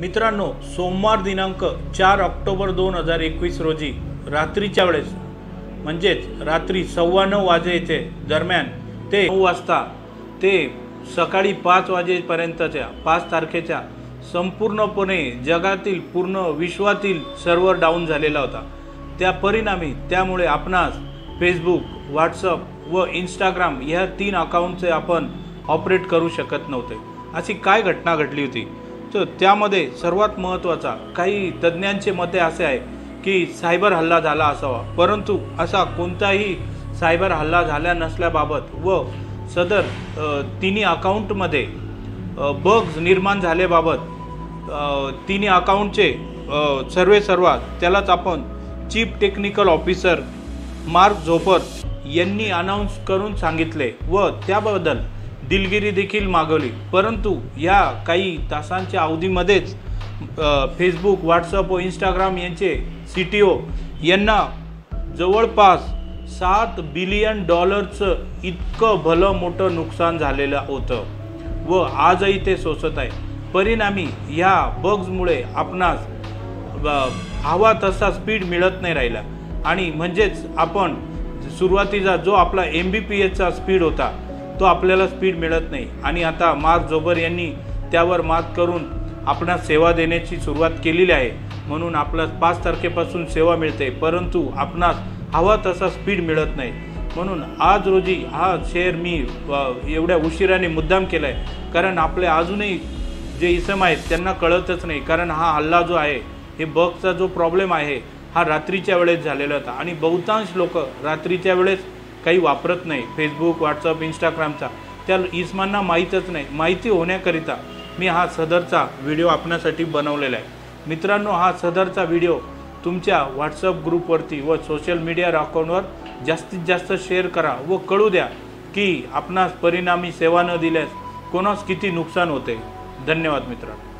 मित्रांनो, सोमवार दिनांक 4 ऑक्टोबर 2021 रोजी रात्रीच्या वेळेस म्हणजेच रात्री 9:15 वाजेचे दरम्यान ते 9 वाजता ते सकाळी 5 वाजेपर्यंतच्या 5 तारखेच्या संपूर्णपणे जगातील पूर्ण विश्वातील सर्व्हर डाऊन झालेला होता। त्या परिणामी त्यामुळे आपणास फेसबुक, व्हॉट्सअप व इंस्टाग्राम या 3 अकाउंटचे आपण ऑपरेट करू शकत नव्हते। अशी काय घटना घडली होती तर त्यामध्ये सर्वात महत्त्वाचा काही तज्ञांचे मते असे आहे की सायबर हल्ला झाला असावा, परंतु असा कोणताही सायबर हल्ला झाला नसल्याबाबत व सदर तिन्ही अकाउंटमध्ये बग्स निर्माण झाल्याबाबत तिन्ही अकाउंटचे सर्वात त्यालाच आपण चीफ टेक्निकल ऑफिसर मार्क झोपर यांनी अनाउन्स करून सांगितले व त्याबद्दल दिलगिरी देखील मागवली। परंतु या काही तासांच्या अवधीमध्येच फेसबुक, व्हॉट्सअप व इंस्टाग्राम यांचे CTO यांना जवळपास $7 बिलियन इतकं भलं मोठं नुकसान झालेलं होतं व आजही ते सोसत आहे। परिणामी या बग्समुळे आपणास हवा तसा स्पीड मिळत नाही राहिला आणि म्हणजेच आपण सुरुवातीचा जो आपला MBPSचा स्पीड होता तो आपल्याला स्पीड मिळत नाही आणि आता मार्क झोपर यांनी त्यावर मात करून आपणास सेवा देण्याची सुरुवात केलेली आहे। म्हणून आपल्याला 5 तारखेपासून सेवा मिळते, परंतु आपणास हवा तसा स्पीड मिळत नाही। म्हणून आज रोजी हा शेअर मी एवढ्या उशिराने मुद्दाम केला आहे कारण आपले अजूनही जे इसम आहेत त्यांना कळतच नाही, कारण हा हल्ला जो आहे हे बगचा जो प्रॉब्लेम आहे हा रात्रीच्या वेळेस झालेला होता आणि बहुतांश लोक रात्रीच्या वेळेस काही वापरत नाही फेसबुक, व्हॉट्सअप, इंस्टाग्रामचा, त्या इसमांना माहीतच नाही। माहिती होण्याकरिता मी हा सदरचा व्हिडिओ आपणासाठी बनवलेला आहे। मित्रांनो, हा सदरचा व्हिडिओ तुमच्या व्हॉट्सअप ग्रुपवरती व सोशल मीडिया अकाउंटवर जास्तीत जास्त शेअर करा व कळू द्या की आपणास परिणामी सेवा न दिल्यास कोणास किती नुकसान होते। धन्यवाद मित्रांनो।